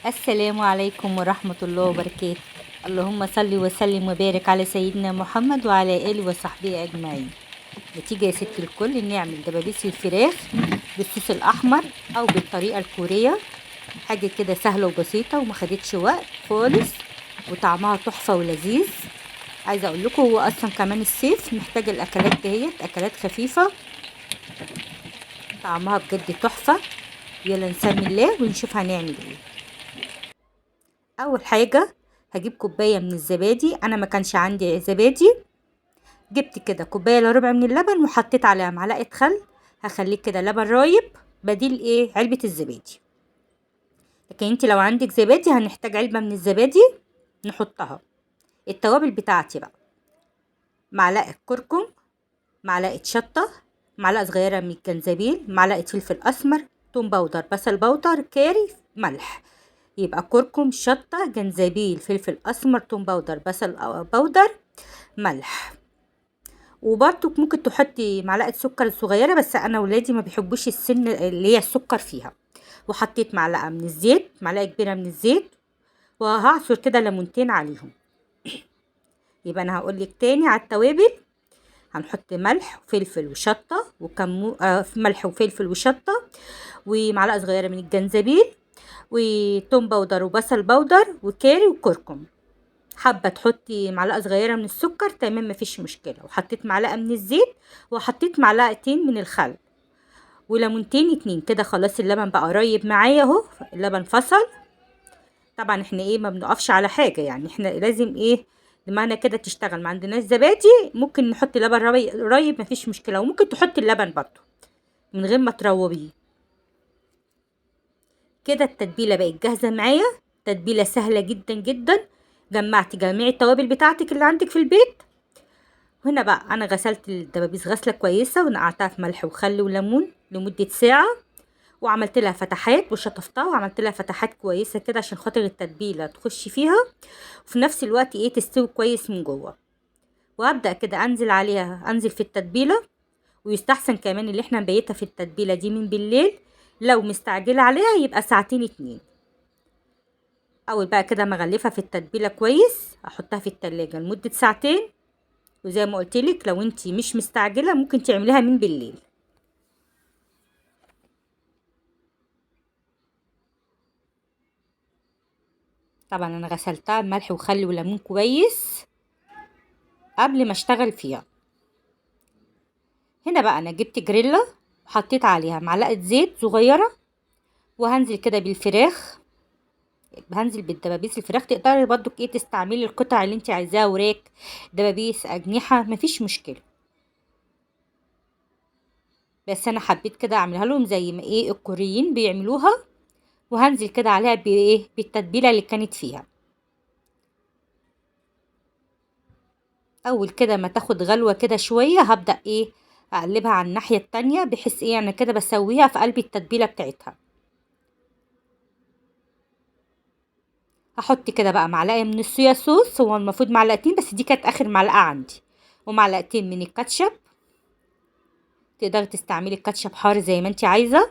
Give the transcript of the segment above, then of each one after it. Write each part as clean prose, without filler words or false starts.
السلام عليكم ورحمة الله وبركاته. اللهم صل وسلم وبارك على سيدنا محمد وعلى آله وصحبه أجمعين. بتيجي يا ست الكل نعمل دبابيس الفراخ بالصوص الأحمر أو بالطريقة الكورية. حاجة كده سهلة وبسيطة وما خدتش وقت خالص، وطعمها تحفة ولذيذ. عايزة أقول لكم هو أصلا كمان الصيف محتاج الأكلات دهيت، أكلات خفيفة طعمها بجد تحفة. يلا نسمي الله ونشوف هنعمل ايه. اول حاجه هجيب كوبايه من الزبادي، انا ما كانش عندي زبادي، جبت كده كوبايه الا ربع من اللبن وحطيت عليها معلقه خل. هخليه كده لبن رايب بديل ايه علبه الزبادي. لكن انت لو عندك زبادي هنحتاج علبه من الزبادي نحطها. التوابل بتاعتي بقى: معلقه كركم، معلقه شطه، معلقه صغيره من الجنزبيل، معلقه فلفل اسمر، توم باودر، بصل باودر، كاري، ملح. يبقى كركم، شطة، جنزبيل، فلفل أسمر، توم باودر، بصل باودر، ملح. وبرضك ممكن تحطي معلقة سكر صغيرة، بس أنا ولادي ما بيحبوش السن اللي هي السكر فيها. وحطيت معلقة من الزيت، معلقة كبيرة من الزيت، وهعصر كده ليمونتين عليهم. يبقى أنا هقولك تاني على التوابل: هنحط ملح وفلفل وشطة ملح وفلفل وشطة، ومعلقة صغيرة من الجنزبيل، وتوم باودر، وبصل باودر، وكاري، وكركم. حابة تحطي معلقة صغيرة من السكر تمام مفيش مشكلة. وحطيت معلقة من الزيت، وحطيت معلقتين من الخل، وليمونتين اتنين كده. خلاص اللبن بقى قريب معايا اهو، اللبن فصل. طبعا احنا ايه ما بنقفش على حاجة، يعني احنا لازم ايه دماغنا كده تشتغل. ما عندناش زبادي ممكن نحط لبن رايب مفيش مشكلة، وممكن تحطي اللبن برضو من غير ما تروبيه. كده التتبيلة بقت جاهزة معايا، تتبيلة سهلة جدا جدا. جمعتي جميع التوابل بتاعتك اللي عندك في البيت. هنا بقى انا غسلت الدبابيس غسله كويسه، ونقعتها في ملح وخل وليمون لمده ساعه، وعملت لها فتحات وشطفتها، وعملت لها فتحات كويسه كده عشان خاطر التتبيله تخش فيها، وفي نفس الوقت ايه تستوي كويس من جوه. وهبدا كده انزل في التتبيله. ويستحسن كمان اللي احنا نبيتها في التتبيله دي من بالليل، لو مستعجله عليها يبقى ساعتين اتنين. اول بقى كده مغلفه في التتبيله كويس، احطها في التلاجة لمده ساعتين. وزي ما قلتلك لو انتي مش مستعجله ممكن تعمليها من بالليل. طبعا انا غسلتها بملح وخل وليمون كويس قبل ما اشتغل فيها. هنا بقى انا جبت جريلا وحطيت عليها معلقه زيت صغيره، وهنزل كده بالفراخ. هنزل بالدبابيس الفراخ. تقدري برضو ايه تستعملي القطع اللي انت عايزاها، وراك، دبابيس، اجنحه، مفيش مشكله. بس انا حبيت كده اعملها لهم زي ما ايه الكوريين بيعملوها. وهنزل كده عليها بايه بالتتبيله اللي كانت فيها. اول كده ما تاخد غلوة كده شوية هبدأ ايه اقلبها على الناحية التانية، بحيث ايه انا كده بسويها في قلب التتبيلة بتاعتها. هحط كده بقى معلقة من الصويا صوص، هو المفروض معلقتين بس دي كانت اخر معلقة عندي، ومعلقتين من الكاتشب. تقدري تستعملي الكاتشب حار زي ما انت عايزة.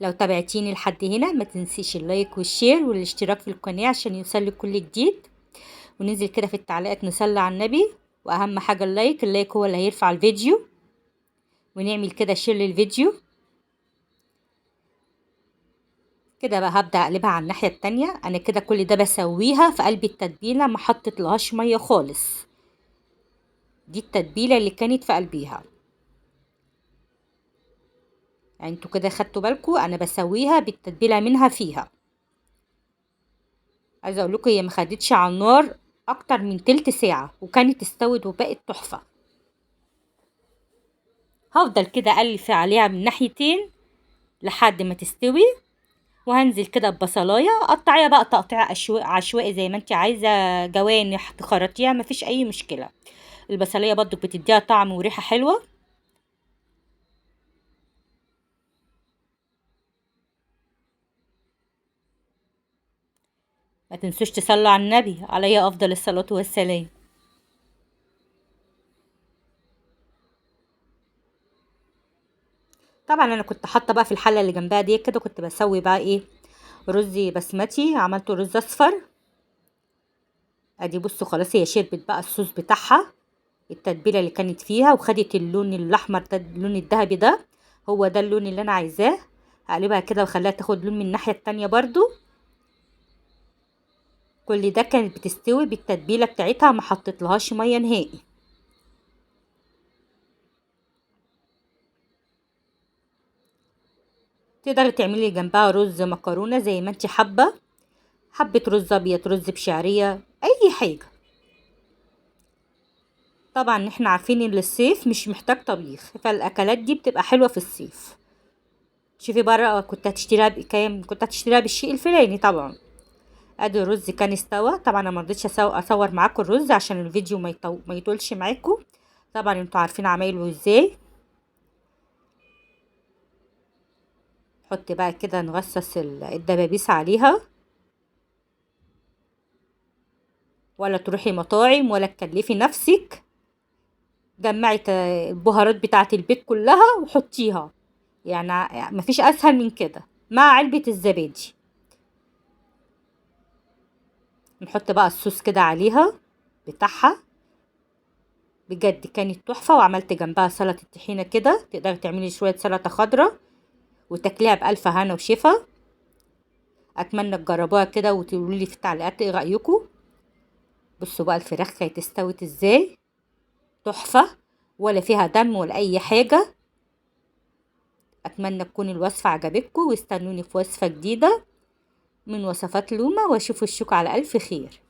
لو تابعتيني لحد هنا ما تنسيش اللايك والشير والاشتراك في القناة عشان يوصلك كل جديد. وننزل كده في التعليقات نصلي على النبي، واهم حاجة اللايك، اللايك هو اللي هيرفع الفيديو. ونعمل كده شير للفيديو. كده بقى هبدأ اقلبها على الناحية التانية. انا كده كل ده بسويها في قلب التتبيلة، ما حطيت لهاش مية خالص. دي التتبيلة اللي كانت في قلبيها. يعني انتوا كده خدتوا بالكم انا بسويها بالتتبيلة منها فيها. عايزة اقول لكم هي ما خدتش على النار اكتر من تلت ساعة وكانت استوت وبقت تحفة. هفضل كده اقلب عليها من ناحيتين لحد ما تستوي. وهنزل كده ببصلايه قطعيها بقى تقطيع عشوائي زي ما انت عايزه، جوانح تخرطيها مفيش اي مشكله. البصليه برضو بتديها طعم وريحه حلوه. ما تنسوش تصلوا على النبي عليه افضل الصلاه والسلام. طبعا انا كنت حاطه بقى في الحله اللي جنبها دي كده، كنت بسوي بقى ايه، رز بسمتي، عملته رز اصفر. ادي بصوا خلاص هي شربت بقى الصوص بتاعها، التتبيله اللي كانت فيها، وخدت اللون الاحمر ده، اللون الذهبي ده، هو ده اللون اللي انا عايزاه. هقلبها كده واخليها تاخد لون من الناحيه التانية برضو. كل ده كانت بتستوي بالتتبيله بتاعتها، ما حطيتلهاش ميه نهائي. تقدري تعملي جنبها رز مكرونه زي ما انت حابه، حبه رز ابيض، رز بشعريه، اي حاجه. طبعا احنا عارفين ان الصيف مش محتاج طبيخ، فالاكلات دي بتبقى حلوه في الصيف. شوفي بره كنت هتشتريها بكام، كنت هتشتريها بالشيء الفلاني طبعا. ادي الرز كان استوى. طبعا انا مرضتش اصور معاكم الرز عشان الفيديو ما يطولش معاكم. طبعا انتوا عارفين عمايله ازاي. حط بقى كده نغصص الدبابيس عليها، ولا تروحي مطاعم ولا تكلفي نفسك. جمعي البهارات بتاعه البيت كلها وحطيها، يعني مفيش اسهل من كده مع علبة الزبادي. نحط بقى الصوص كده عليها بتاعها. بجد كانت تحفة. وعملت جنبها سلطة طحينة كده، تقدري تعملي شوية سلطة خضراء وتاكليها بألف هنا وشفا. اتمنى تجربوها كده وتقولوا لي في التعليقات ايه رأيكم. بصوا بقى الفراخ كانت استوت ازاي، تحفة، ولا فيها دم ولا اي حاجة. اتمنى تكون الوصفة عجبتكم، واستنوني في وصفة جديدة من وصفات لومة، واشوف الشوك على الف خير.